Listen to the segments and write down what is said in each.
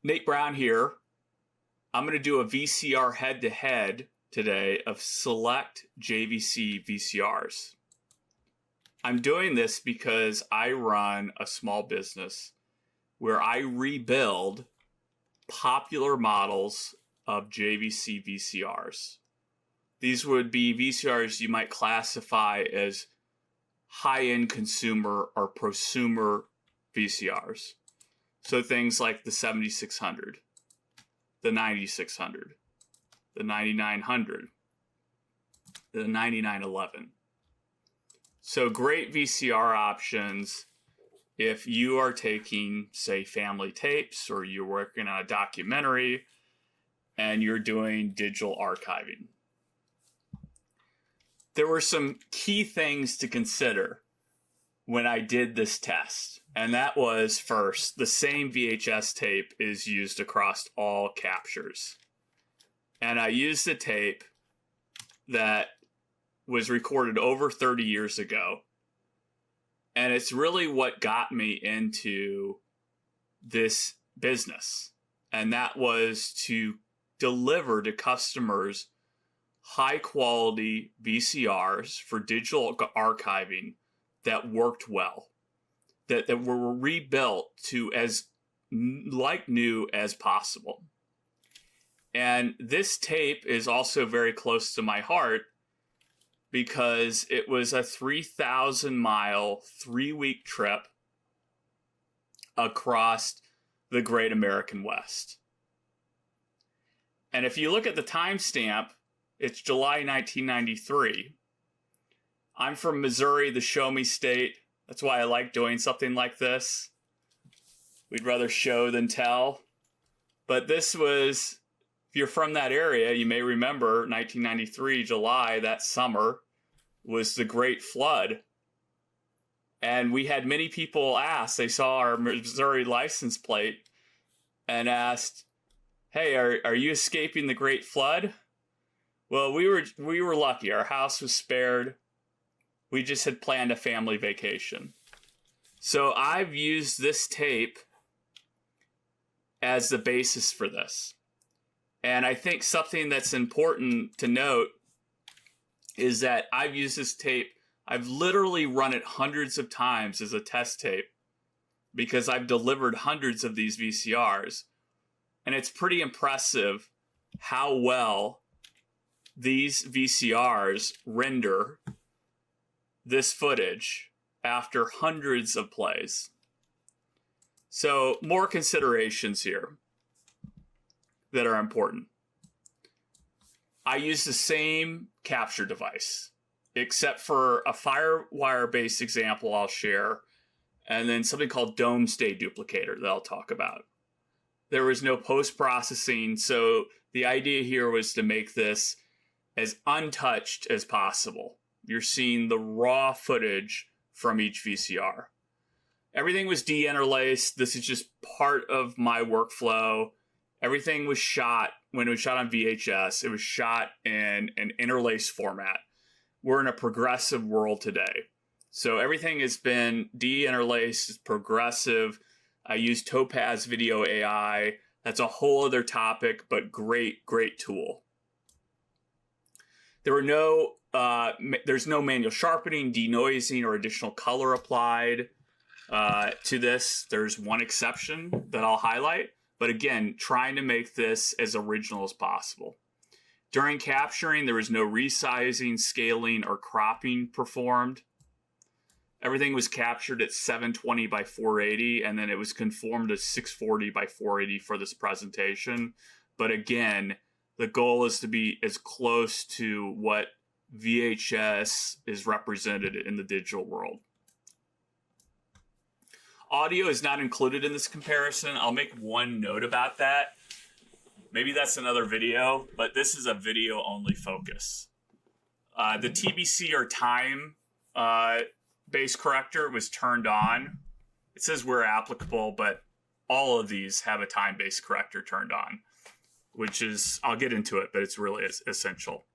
Nate Brown here. I'm going to do a VCR head-to-head today of select JVC VCRs. I'm doing this because I run a small business where I rebuild popular models of JVC VCRs. These would be VCRs you might classify as high-end consumer or prosumer VCRs. So things like the 7600, the 9600, the 9900, the 9911. So great VCR options if you are taking, say, family tapes, or you're working on a documentary and you're doing digital archiving. There were some key things to consider when I did this test. And that was, first, the same VHS tape is used across all captures. And I used a tape that was recorded over 30 years ago. And it's really what got me into this business. And that was to deliver to customers high quality VCRs for digital archiving that worked well, that were rebuilt to as like new as possible. And this tape is also very close to my heart because it was a 3,000-mile, 3-week trip across the Great American West. And if you look at the timestamp, it's July 1993. I'm from Missouri, the show me state. That's why I like doing something like this. We'd rather show than tell. But this was, if you're from that area, you may remember 1993, July, that summer, was the Great Flood. And we had many people ask, they saw our Missouri license plate and asked, hey, are you escaping the Great Flood? Well, we were lucky. Our house was spared. We just had planned a family vacation. So I've used this tape as the basis for this. And I think something that's important to note is that I've used this tape. I've literally run it hundreds of times as a test tape because I've delivered hundreds of these VCRs. And it's pretty impressive how well these VCRs render this footage after hundreds of plays. So more considerations here that are important. I use the same capture device, except for a FireWire based example I'll share, and then something called Domesday Duplicator that I'll talk about. There was no post-processing, so the idea here was to make this as untouched as possible. You're seeing the raw footage from each VCR. Everything was de-interlaced. This is just part of my workflow. Everything was shot, when it was shot on VHS, it was shot in an interlaced format. We're in a progressive world today. So everything has been de-interlaced, it's progressive. I use Topaz Video AI. That's a whole other topic, but great, great tool. There's no manual sharpening, denoising, or additional color applied to this. There's one exception that I'll highlight, but again, trying to make this as original as possible. During capturing, there was no resizing, scaling, or cropping performed. Everything was captured at 720 by 480, and then it was conformed to 640 by 480 for this presentation. But again, the goal is to be as close to what VHS is represented in the digital world. Audio is not included in this comparison. I'll make one note about that. Maybe that's another video, but this is a video-only focus. The TBC or time base corrector was turned on. It says where applicable, but all of these have a time-based corrector turned on, which is, I'll get into it, but it's really essential.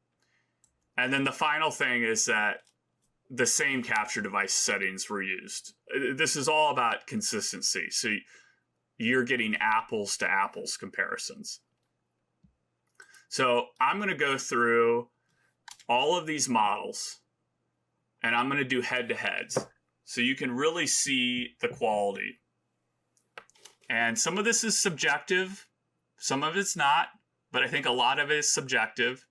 And then the final thing is that the same capture device settings were used. This is all about consistency. So you're getting apples to apples comparisons. So I'm going to go through all of these models, and I'm going to do head-to-heads so you can really see the quality. And some of this is subjective, some of it's not, but I think a lot of it is subjective.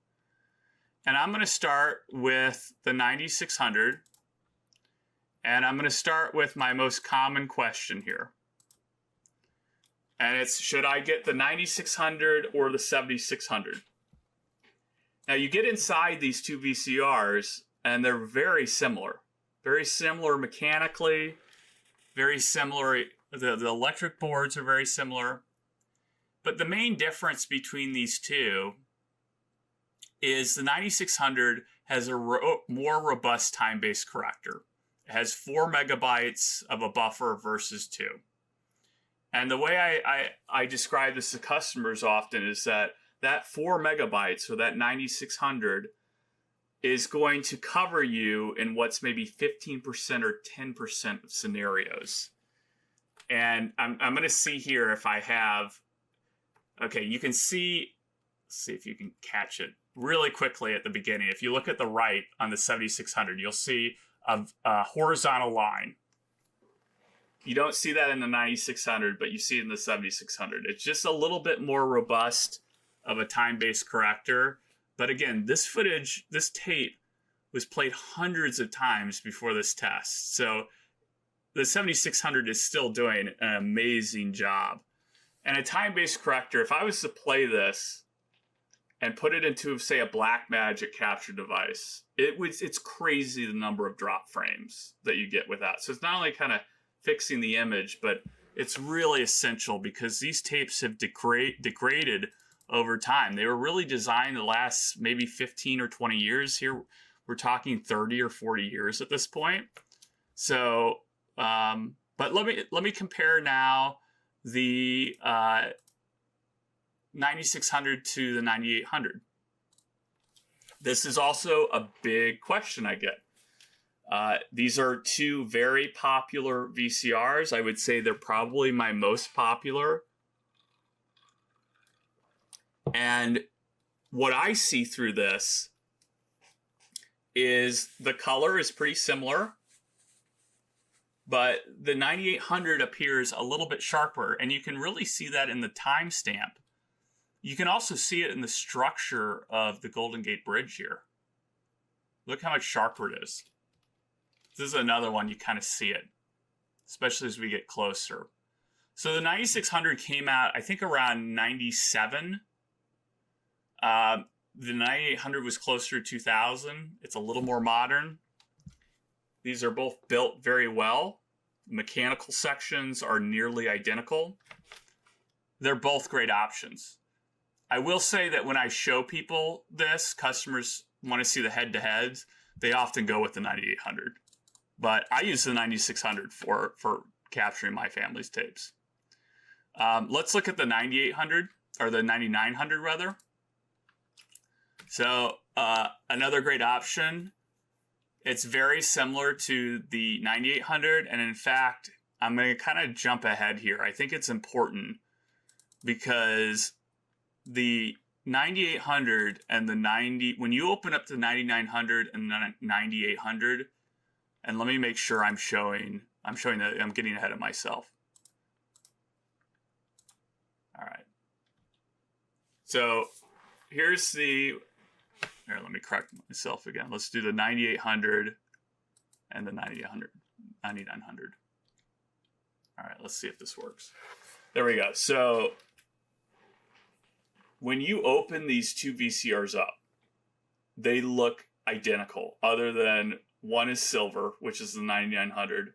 And I'm going to start with the 9600, and I'm going to start with my most common question here. And it's, should I get the 9600 or the 7600? Now, you get inside these two VCRs, and they're very similar mechanically, very similar. The electric boards are very similar. But the main difference between these two is the 9600 has a more robust time-based corrector. It has 4 megabytes of a buffer versus 2. And the way I describe this to customers often is that 4 megabytes, or that 9600, is going to cover you in what's maybe 15% or 10% of scenarios. And I'm going to see here if I have, okay, you can see, let's see if you can catch it really quickly at the beginning. If you look at the right on the 7600, you'll see a horizontal line. You don't see that in the 9600, but you see it in the 7600. It's just a little bit more robust of a time-based corrector. But again, this footage, this tape was played hundreds of times before this test. So the 7600 is still doing an amazing job. And a time-based corrector, if I was to play this and put it into, say, a Blackmagic capture device, it's crazy the number of drop frames that you get with that. So it's not only kind of fixing the image, but it's really essential because these tapes have degraded over time. They were really designed to last maybe 15 or 20 years. Here we're talking 30 or 40 years at this point. So, but let me compare now the 9600 to the 9800. This is also a big question I get. These are two very popular VCRs. I would say they're probably my most popular. And what I see through this is the color is pretty similar, but the 9800 appears a little bit sharper, and you can really see that in the timestamp. You can also see it in the structure of the Golden Gate Bridge here. Look how much sharper it is. This is another one you kind of see it, especially as we get closer. So the 9600 came out, I think, around 97. The 9800 was closer to 2000. It's a little more modern. These are both built very well. Mechanical sections are nearly identical. They're both great options. I will say that when I show people this, customers want to see the head-to-heads, they often go with the 9800. But I use the 9600 for capturing my family's tapes. Let's look at the 9800, or the 9900 rather. So another great option. It's very similar to the 9800, and in fact, I'm going to kind of jump ahead here. I think it's important because the 9800 and the when you open up the 9900 and the 9800, and let me make sure I'm showing that I'm getting ahead of myself. All right. So here's here, let me correct myself again. Let's do the 9800 and the 9900. All right, let's see if this works. There we go. So when you open these two VCRs up, they look identical, other than one is silver, which is the 9900.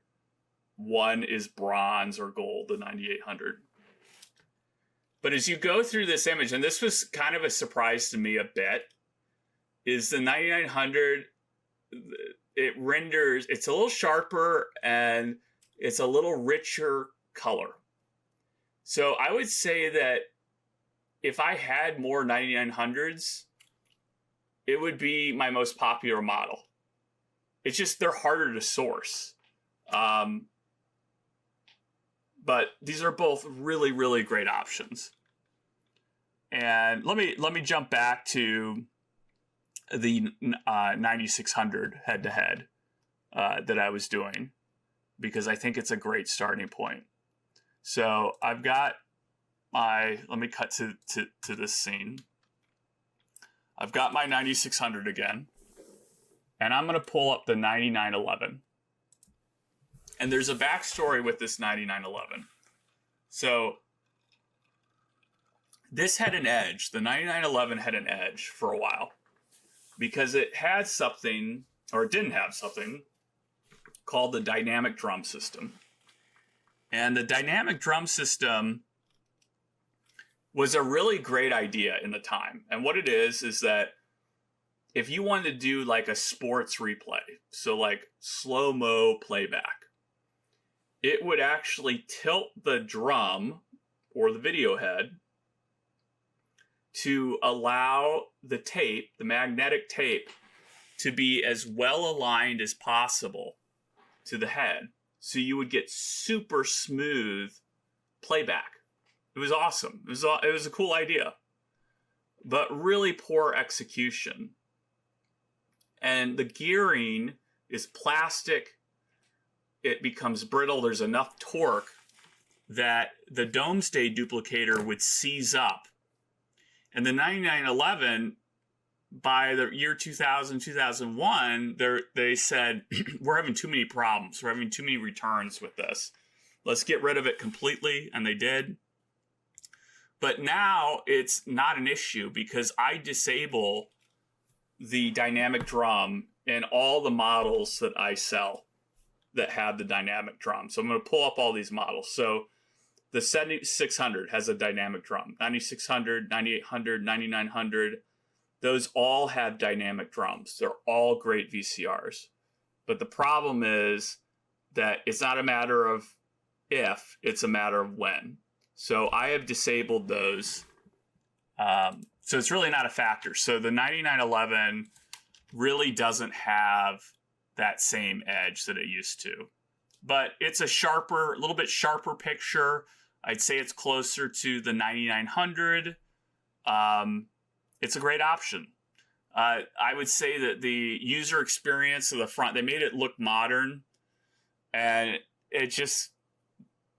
One is bronze or gold, the 9800. But as you go through this image, and this was kind of a surprise to me a bit, is the 9900, it's a little sharper and it's a little richer color. So I would say that if I had more 9900s, it would be my most popular model. It's just they're harder to source. But these are both really, really great options. And let me jump back to the 9600 head-to-head that I was doing, because I think it's a great starting point. So I've got let me cut to this scene. I've got my 9600 again, and I'm going to pull up the 9911. And there's a backstory with this 9911. So this had an edge. The 9911 had an edge for a while because it had something, or it didn't have something, called the dynamic drum system. And the dynamic drum system was a really great idea in the time. And what it is that if you wanted to do like a sports replay, so like slow-mo playback, it would actually tilt the drum or the video head to allow the tape, the magnetic tape, to be as well aligned as possible to the head. So you would get super smooth playback. It was awesome. It was a cool idea, but really poor execution. And the gearing is plastic. It becomes brittle. There's enough torque that the Domesday Duplicator would seize up. And the 9911, by the year 2000, 2001, they said, we're having too many problems. We're having too many returns with this. Let's get rid of it completely. And they did. But now it's not an issue because I disable the dynamic drum in all the models that I sell that have the dynamic drum. So I'm going to pull up all these models. So the 7600 has a dynamic drum. 9600, 9800, 9900. Those all have dynamic drums. They're all great VCRs. But the problem is that it's not a matter of if, it's a matter of when. So I have disabled those. So it's really not a factor. So the 9911 really doesn't have that same edge that it used to. But it's a little bit sharper picture. I'd say it's closer to the 9900. It's a great option. I would say that the user experience of the front, they made it look modern. And it just,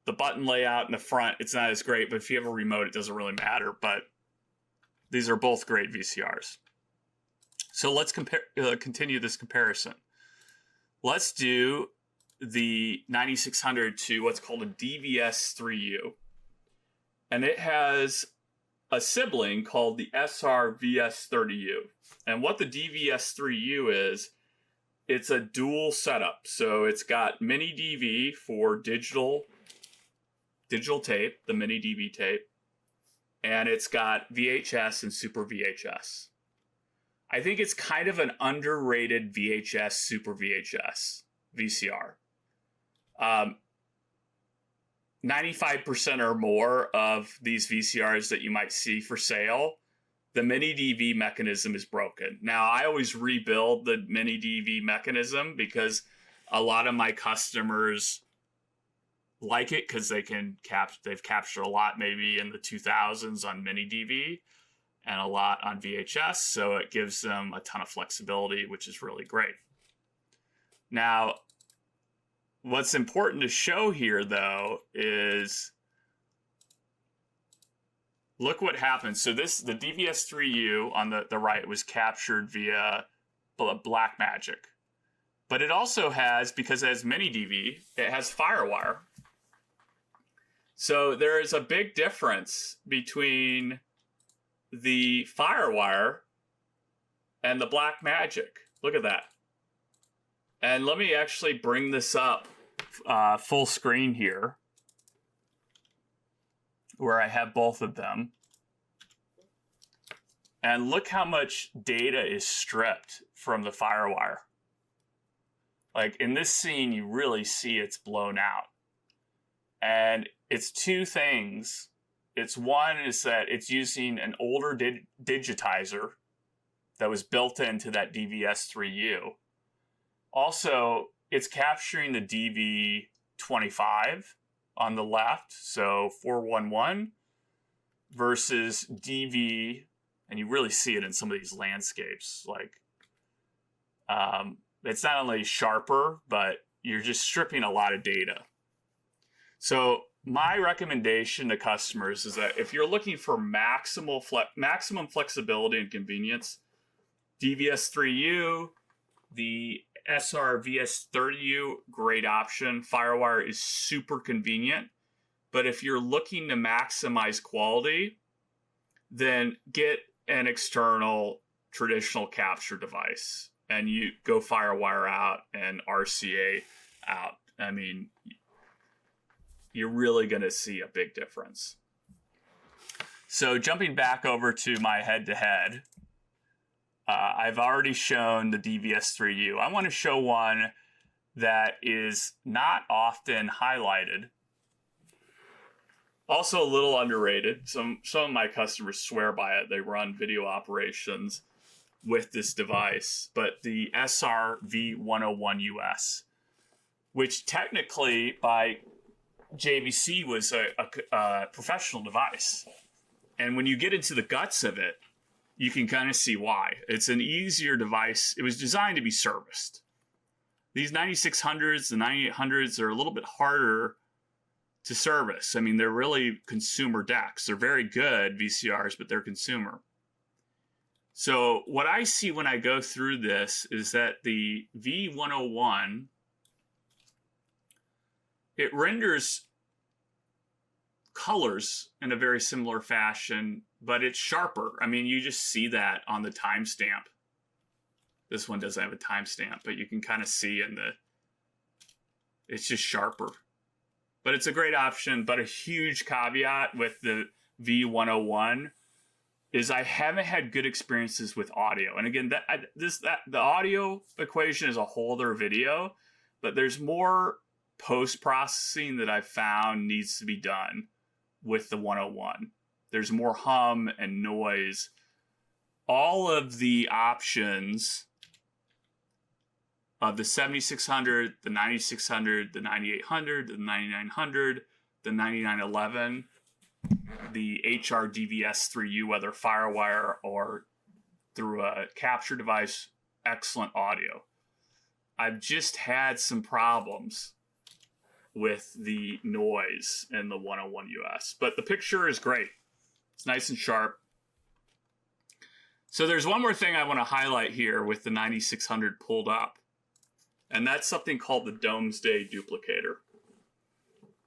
the button layout in the front, it's not as great. But if you have a remote, it doesn't really matter. But these are both great VCRs. So let's continue this comparison. Let's do the 9600 to what's called a DVS3U. And it has a sibling called the SR-VS30U. And what the DVS3U is, it's a dual setup. So it's got mini DV for digital tape, the mini DV tape. And it's got VHS and Super VHS. I think it's kind of an underrated VHS, Super VHS VCR. 95% or more of these VCRs that you might see for sale, the mini DV mechanism is broken. Now, I always rebuild the mini DV mechanism because a lot of my customers like it because they've captured a lot maybe in the 2000s on mini DV and a lot on VHS, so it gives them a ton of flexibility, which is really great. Now, what's important to show here, though, is look what happens. So the DVS3U on the right was captured via Blackmagic. But it also has, because it has mini DV, it has FireWire. So there is a big difference between the FireWire and the Blackmagic. Look at that. And let me actually bring this up full screen here, where I have both of them. And look how much data is stripped from the FireWire. Like in this scene, you really see it's blown out. And it's two things. It's one is that it's using an older digitizer that was built into that DVS3U. Also, it's capturing the DV25, on the left, so 411 versus DV, and you really see it in some of these landscapes. Like, it's not only sharper, but you're just stripping a lot of data. So my recommendation to customers is that if you're looking for maximum flexibility and convenience, DVS3U, the SR-VS30U, great option. FireWire is super convenient. But if you're looking to maximize quality, then get an external traditional capture device. And you go FireWire out and RCA out. I mean, you're really going to see a big difference. So jumping back over to my head-to-head, I've already shown the DVS3U. I want to show one that is not often highlighted. Also a little underrated. Some of my customers swear by it. They run video operations with this device. But the SR-V101US, which technically by JVC was a professional device. And when you get into the guts of it, you can kind of see why. It's an easier device. It was designed to be serviced. These 9600s, the 9800s are a little bit harder to service. I mean, they're really consumer decks. They're very good VCRs, but they're consumer. So what I see when I go through this is that the V101, it renders colors in a very similar fashion, but it's sharper. I mean, you just see that on the timestamp. This one doesn't have a timestamp, but you can kind of see it's just sharper. But it's a great option. But a huge caveat with the V101 is I haven't had good experiences with audio. And again, the audio equation is a whole other video, but there's more post-processing that I've found needs to be done with the 101. There's more hum and noise. All of the options of the 7600, the 9600, the 9800, the 9900, the 9911, the HRDVS3U, whether FireWire or through a capture device, excellent audio. I've just had some problems with the noise in the 101 US, but the picture is great. It's nice and sharp. So there's one more thing I want to highlight here with the 9600 pulled up, and that's something called the Domesday Duplicator.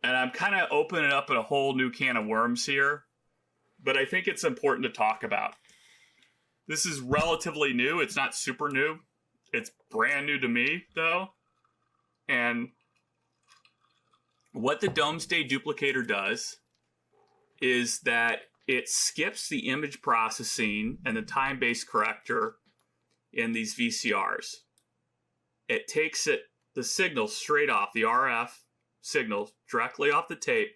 And I'm kind of opening up a whole new can of worms here, but I think it's important to talk about. This is relatively new. It's not super new. It's brand new to me, though. And what the Domesday Duplicator does is that it skips the image processing and the time-based corrector in these VCRs. It takes the signal straight off, the RF signal directly off the tape,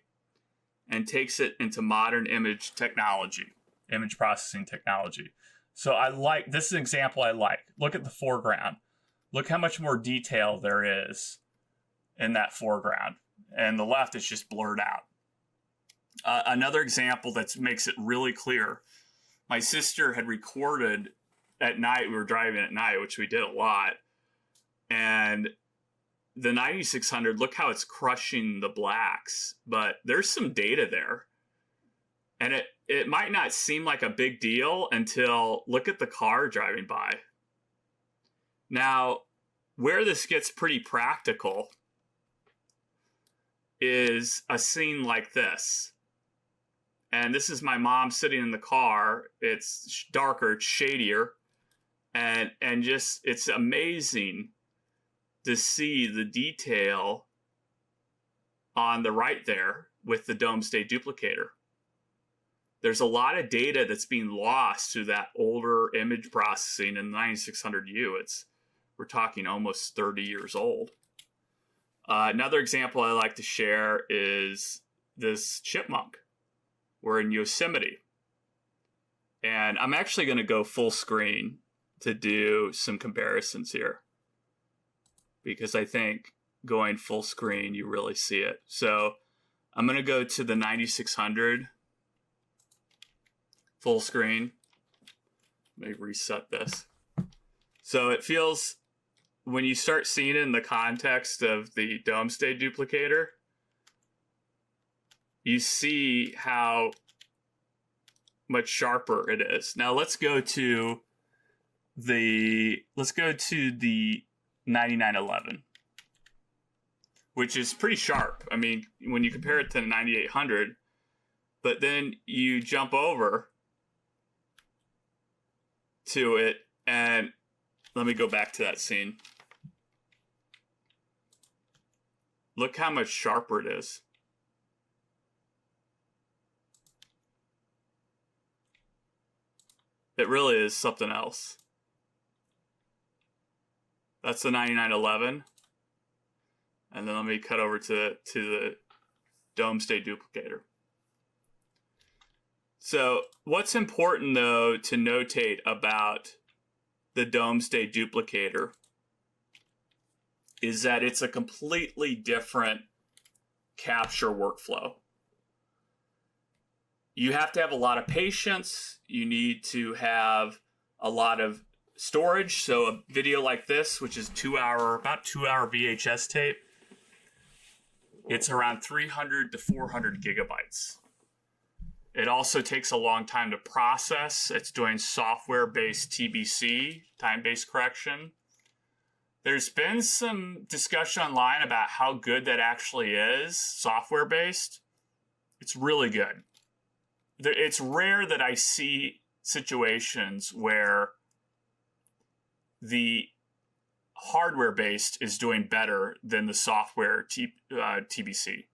and takes it into modern image technology, image processing technology. So this is an example I like. Look at the foreground. Look how much more detail there is in that foreground. And the left is just blurred out. Another example that makes it really clear. My sister had recorded at night. We were driving at night, which we did a lot. And the 9600, look how it's crushing the blacks. But there's some data there. And it might not seem like a big deal until look at the car driving by. Now, where this gets pretty practical is a scene like this. And this is my mom sitting in the car. It's darker, it's shadier. And just, it's amazing to see the detail on the right there with the Domesday Duplicator. There's a lot of data that's being lost through that older image processing in the 9600U. We're talking almost 30 years old. Another example I like to share is this chipmunk. We're in Yosemite. And I'm actually going to go full screen to do some comparisons here, because I think going full screen, you really see it. So I'm going to go to the 9600 full screen. Let me reset this. So it feels, when you start seeing it in the context of the Domesday Duplicator, you see how much sharper it is. Now let's go to the 9911, which is pretty sharp. I mean, when you compare it to the 9800, but then you jump over to it, and let me go back to that scene. Look how much sharper it is. It really is something else. That's the 9911. And then let me cut over to the Domesday Duplicator. So what's important, though, to notate about the Domesday Duplicator is that it's a completely different capture workflow. You have to have a lot of patience. You need to have a lot of storage. So a video like this, which is about 2 hour VHS tape, it's around 300 to 400 gigabytes. It also takes a long time to process. It's doing software-based TBC, time-based correction. There's been some discussion online about how good that actually is, software-based. It's really good. It's rare that I see situations where the hardware-based is doing better than the software TBC.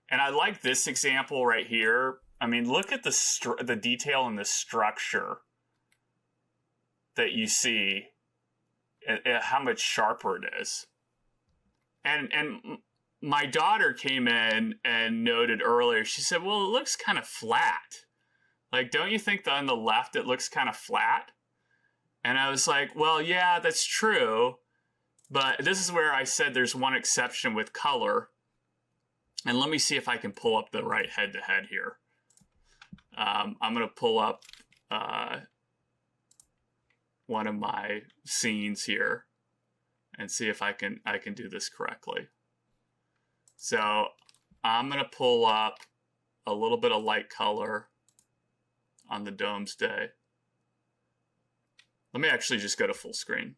And I like this example right here. I mean, look at the detail in the structure that you see, how much sharper it is. And my daughter came in and noted earlier, she said, well, it looks kind of flat. Like, don't you think that on the left it looks kind of flat? And I was like, well, yeah, that's true. But this is where I said there's one exception with color. And let me see if I can pull up the right head-to-head here. I'm going to pull up one of my scenes here and see if I can do this correctly. So I'm going to pull up a little bit of light color on the Domesday. Let me actually just go to full screen.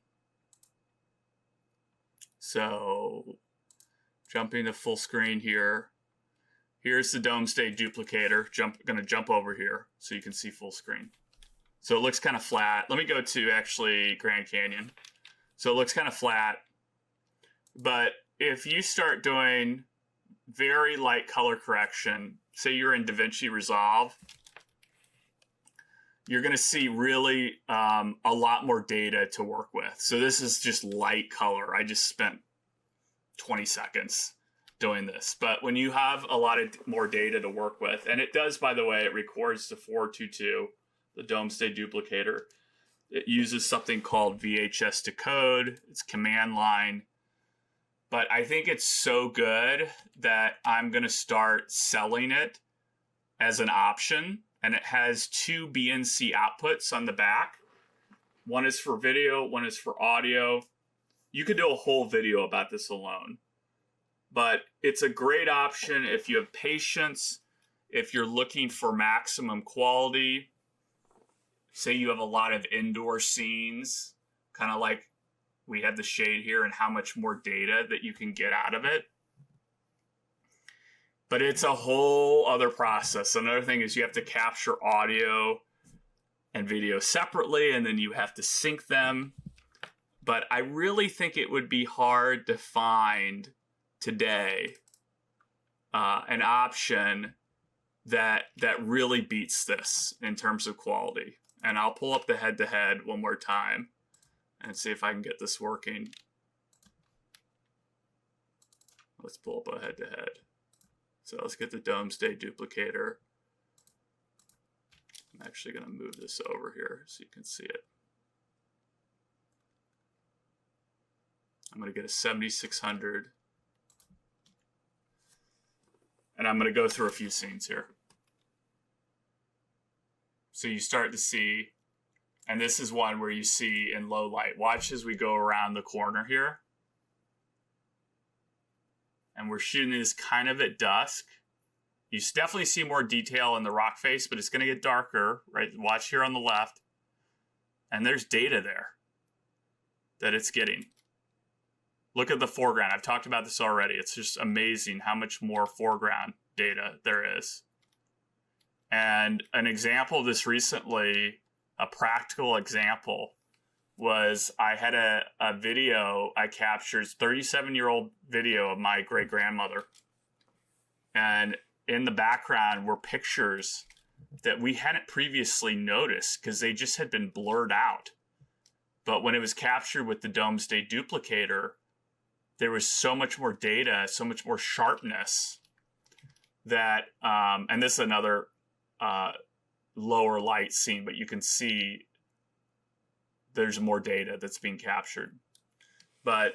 So jumping to full screen here. Here's the Domesday Duplicator. Going to jump over here so you can see full screen. So it looks kind of flat. Let me go to actually Grand Canyon. So it looks kind of flat. But if you start doing very light color correction, say you're in DaVinci Resolve, you're going to see really a lot more data to work with. So this is just light color. I just spent 20 seconds doing this. But when you have a lot of more data to work with, and it does, by the way, it records to 422, the Domesday Duplicator. It uses something called VHS decode. It's command line. But I think it's so good that I'm going to start selling it as an option. And it has 2 BNC outputs on the back. One is for video, one is for audio. You could do a whole video about this alone. But it's a great option if you have patience, if you're looking for maximum quality. Say you have a lot of indoor scenes, kind of like we have the shade here, and how much more data that you can get out of it. But it's a whole other process. Another thing is you have to capture audio and video separately, and then you have to sync them. But I really think it would be hard to find today an option that really beats this in terms of quality. And I'll pull up the head-to-head one more time and see if I can get this working. Let's pull up a head-to-head. So let's get the Domesday Duplicator. I'm actually going to move this over here so you can see it. I'm going to get a 7600. And I'm going to go through a few scenes here. So you start to see, and this is one where you see in low light. Watch as we go around the corner here. And we're shooting this kind of at dusk. You definitely see more detail in the rock face, but it's going to get darker, right? Watch here on the left. And there's data there that it's getting. Look at the foreground. I've talked about this already. It's just amazing how much more foreground data there is. And an example of this recently, a practical example, was I had a video I captured, 37-year-old video of my great-grandmother. And in the background were pictures that we hadn't previously noticed because they just had been blurred out. But when it was captured with the Domesday Duplicator, there was so much more data, so much more sharpness that, and this is another lower light scene, but you can see there's more data that's being captured. But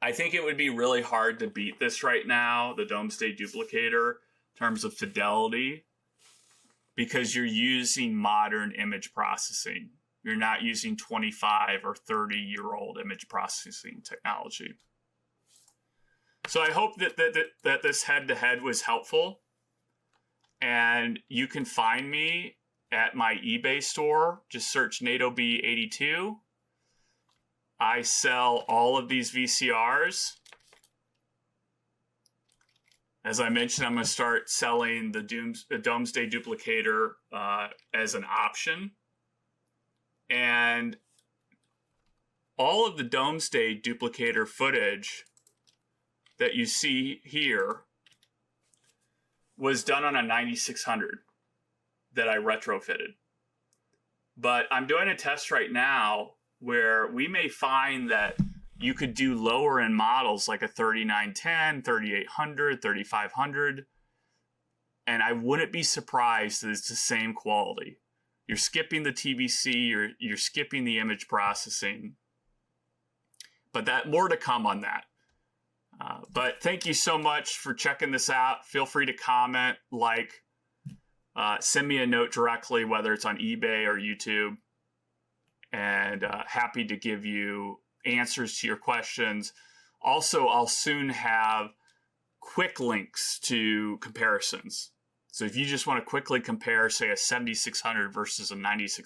I think it would be really hard to beat this right now, the Domesday Duplicator, in terms of fidelity, because you're using modern image processing. You're not using 25 or 30-year-old image processing technology. So I hope that this head-to-head was helpful. And you can find me at my eBay store. Just search NatoB82. I sell all of these VCRs. As I mentioned, I'm going to start selling the Domesday Duplicator as an option. And all of the Domesday Duplicator footage that you see here was done on a 9600 that I retrofitted. But I'm doing a test right now where we may find that you could do lower end models like a 3910, 3800, 3500, and I wouldn't be surprised that it's the same quality. You're skipping the TVC, you're skipping the image processing. But that more to come on that. But thank you so much for checking this out. Feel free to comment, send me a note directly, whether it's on eBay or YouTube. And happy to give you answers to your questions. Also, I'll soon have quick links to comparisons. So if you just want to quickly compare, say, a 7600 versus a 9600,